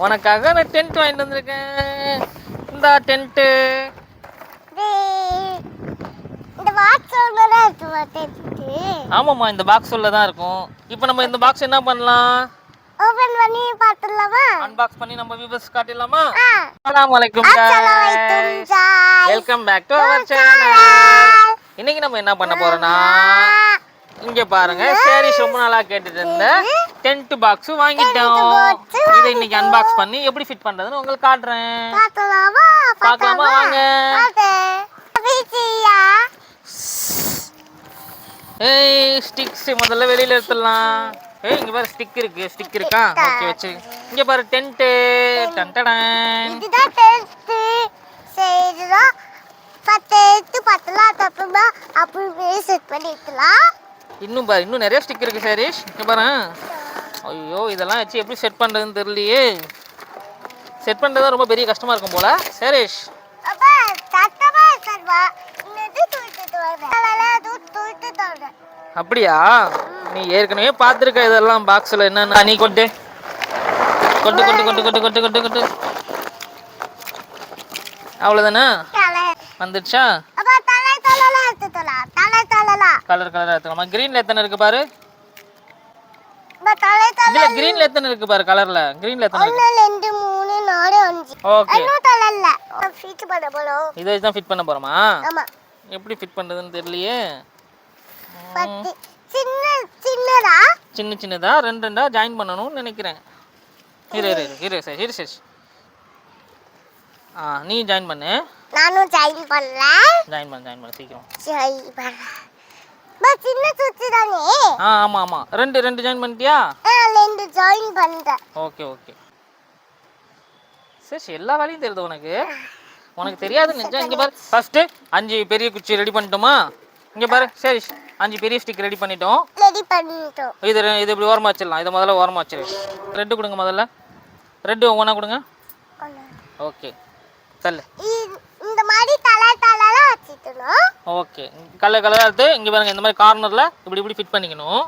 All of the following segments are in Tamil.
உனக்காக நான் டென்ட் வாங்கிட்டு வந்திருக்கேன். இந்த டென்ட்டு ஆமாம்மா, இந்த பாக்ஸ் உள்ள தான் இருக்கும். இப்போ நம்ம இந்த பாக்ஸ் என்ன பண்ணலாம்? ஓபன் பண்ணி பார்த்தலாமா? அன்பாக்ஸ் பண்ணி நம்ம வியூவர்ஸ் காட்டலாமா? அஸ்ஸலாமு அலைக்கும் guys. Welcome back to our channel. இன்னைக்கு நம்ம என்ன பண்ண போறோம்னா, இங்க பாருங்க, சாரீஸ் ரொம்ப நாளா கேட்டுட்டு இருந்த டென்ட் பாக்ஸ் வாங்கிட்டோம். இதை இன்னைக்கு அன்பாக்ஸ் பண்ணி எப்படி ஃபிட் பண்றதுன்னு உங்களுக்கு காட்டுறேன். பார்க்கலாமா? வாங்க. ஏய், ஸ்டிக்ஸ் முதல்ல வெளியில எடுத்துடலாம். ஏய், இங்க பாரு, ஸ்டிக் இருக்கு. ஸ்டிக் இருக்கா? ஓகே, வச்சு. இங்க பாரு, டென்ட். டன்டடன். இதுதான் டென்ட். சரிடா. பத்தலாம் தப்புமா அப்படியே செட் பண்ணிக்கலாம். இன்னும் பாரு, இன்னும் நிறைய ஸ்டிக் இருக்கு சாரீஸ். இங்க பாரு. ஐயோ, இதெல்லாம் வச்சு எப்படி செட் பண்றதுன்னு தெரியலையே. செட் பண்றது ரொம்ப பெரிய கஷ்டமா இருக்கும் போல. சாரீஸ் அப்பா தட்டமா சர்வா இன்னது தூக்கிட்டு வர. அப்படியா? நீ ஏற்கனவே பார்த்துருக்க இதெல்லாம் பாக்ஸில் என்னென்ன. நீ கொட்டு கொட்டு கொட்டு கொட்டு கொட்டு கொட்டு கொட்டு கொட்டு. அவ்வளோதானே? வந்துடுச்சா? கலர் கலராக எடுத்துக்கலாமா? க்ரீனில் எத்தனை இருக்கு பாரு. இல்லை, க்ரீனில் எத்தனை இருக்கு பாரு. கலரில் க்ரீனில் எத்தனை இருக்கு? 1 2 3 4 5. ஓகே, ஃபிட் பண்ண போறோம். இதை வச்சு தான் ஃபிட் பண்ண போகிறோமா? ஆமா. எப்படி ஃபிட் பண்ணுறதுன்னு தெரியலையே. சின்னதா சின்ன சின்னதா ரெண்டு ரெண்டா ஜாயின் பண்ணணும்னு நினைக்கிறேன். இரு சரி. நீ ஜாயின் பண்ணு. நானும் ஜாயின் பண்ணலாம். ஜாயின் பண்ண சீக்கிரம். ஜாயின் பண்ண. சின்ன சுத்தி தானே? ஆமா. ரெண்டு ஜாயின் பண்ணிட்டியா? ரெண்டு ஜாயின் பண்ணிட்டேன். ஓகே. சரி, எல்லா வேலையும் தெரியுது உனக்கு. உனக்கு தெரியாது நினைச்சா. இங்க பாரு, ஃபர்ஸ்ட் 5 பெரிய குச்சி ரெடி பண்ணிட்டோமா? இங்க பாரு, சரி, 5 பெரிய ஸ்டிக் ரெடி பண்ணிட்டோம். இது இப்படி ஓரமா வச்சிடலாம். இதை முதல்ல ஓரமா வச்சிரு. ரெட்டு கொடுங்க முதல்ல. ரெட்டு ஒவ்வொன்றா கொடுங்க. ஓகே, தள்ளு. இந்த மாதிரி தலா வச்சிட்டணும். ஓகே, கலர் எடுத்து இங்க பாருங்க, இந்த மாதிரி கார்னர்ல இப்படி ஃபிட் பண்ணிக்கணும்.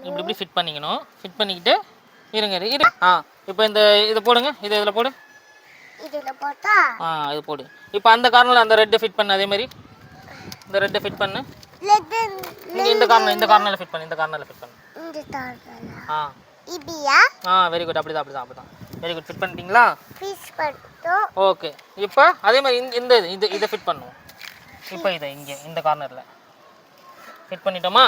இப்படி ஃபிட் பண்ணிக்கணும். ஃபிட் பண்ணிக்கிட்டு இருங்க. இப்போ இதை போடுங்க. இதில் போடு. இதுல போட்டா இது போடு. இப்போ அந்த கார்னர்ல அந்த ரெட் ஃபிட் பண்ணு. அதே மாதிரி இந்த ரெட் ஃபிட் பண்ணு. இந்த கார்னர்ல ஃபிட் பண்ணு. இந்த கார்னர்ல ஃபிட் பண்ணு. இபியா? Very good. அப்படிதான். Very good. ஃபிட் பண்ணிட்டீங்களா? ஃபிட் பண்ணிட்டோம். ஓகே, இப்போ அதே மாதிரி இதை ஃபிட் பண்ணுவோம். இப்போ இந்த கார்னர்ல ஃபிட் பண்ணிட்டோமா?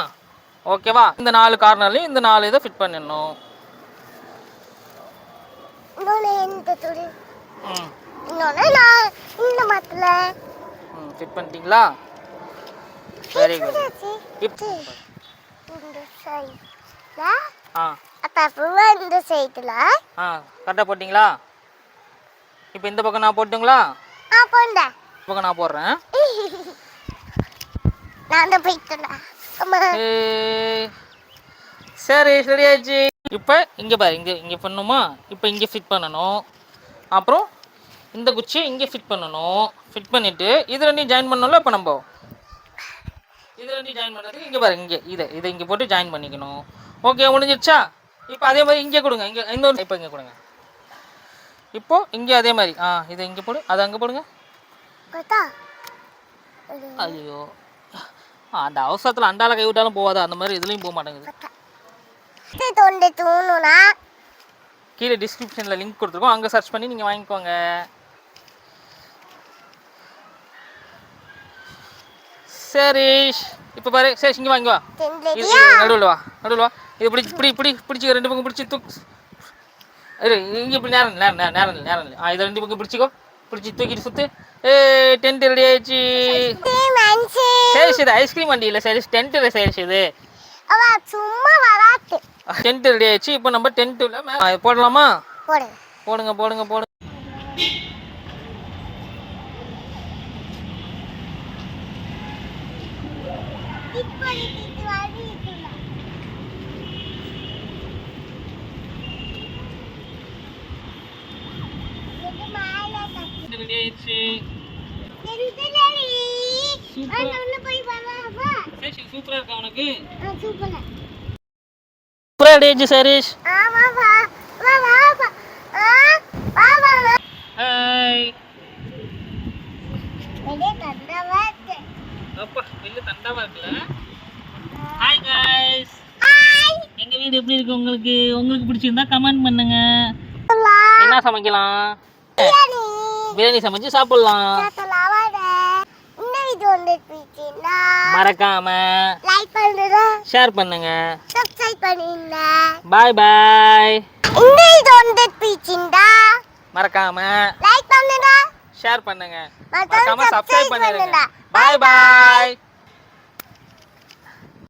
ஓகேவா? இந்த 4 கார்னர்லயும் இந்த 4 இதை ஃபிட் பண்ணிடணும். ஃபிட் பண்ணிட்டீங்களா? Very good. இப்போ இந்த சைடுல கரெக்டாக போட்டிங்களா? இப்போ இந்த பக்கம் நான் போட்டுங்களா? போண்டேன். பக்கம் நான் போடுறேன். சரி, ரெடி ஆயிடுச்சு. இப்போ இங்கே பாரு, இங்கே பண்ணுமா? இப்போ இங்கே ஃபிட் பண்ணணும். அப்புறம் இந்த குச்சியை இங்கே ஃபிட் பண்ணணும். ஃபிட் பண்ணிவிட்டு இது ரெண்டையும் ஜாயின் பண்ணணும்ல. இப்போ நம்ம இது ரெண்டையும் ஜாயின் பண்ணுறதுக்கு இங்கே பாரு, இதை இங்கே போட்டு ஜாயின் பண்ணிக்கணும். ஓகே, முடிஞ்சிடுச்சா? இப்போ அதே மாதிரி இங்கே கொடுங்க. இப்போ இங்கே கொடுங்க. இப்போ இங்கே அதே மாதிரி இதை இங்கே போடு. அதை அங்கே போடுங்க. ஐயோ, அந்த அவசரத்தில் அண்டால கை விட்டாலும் போகாதா? அந்த மாதிரி இதுலேயும் போக மாட்டேங்குது. கீழே டிஸ்கிரிப்ஷனில் லிங்க் கொடுத்துருக்கோம். அங்கே சர்ச் பண்ணி நீங்கள் வாங்கிக்கோங்க. சரி, இப்போ பாரு. சரி, இங்கே வாங்கி வா. நடுவில் வா. இது பிடிச்சிக்கோ. 2 பக்கம் பிடிச்சி இங்கே இப்படி நேரம். இதை 2 பக்கம் பிடிச்சிக்கோ. பிடிச்சி தூக்கிட்டு சுற்று. டென்ட் ரெடி ஆயிடுச்சு. சரி, ஐஸ்கிரீம் வண்டி இல்லை. சரி, டென்ட் இல்லை. சரி, இது டென்ட் ரெடி ஆயிடுச்சு. இப்போ நம்ம டென்ட்டில் போடலாமா? போடுங்க. ரெடி ஆயிடுச்சு. சூப்பரா இருக்கா உனக்கு? சூப்பரா ரெடி ஆயிடுச்சு சாரீஸ். வீடு எப்படி இருக்கு உங்களுக்கு? உங்களுக்கு பிடிச்சிருந்தா கமெண்ட் பண்ணுங்க. என்ன சமைக்கலாம்? பிரியாணி பிரியாணி சமைச்சு சாப்பிடலாம். இந்த வீடியோ வந்து பிடிச்சிருந்தா மறக்காம லைக் பண்ணுங்க, ஷேர் பண்ணுங்க. சப்ஸ்கிரைப் பண்ணுங்க. பாய் பாய். இந்த வீடியோ வந்து பிடிச்சிருந்தா மறக்காம லைக் பண்ணுங்க, ஷேர் பண்ணுங்க. மறக்காம மறக்காம சப்ஸ்கிரைப் subscribe பண்ணிடுங்க. பண்ணுங்க. பாய் பாய்.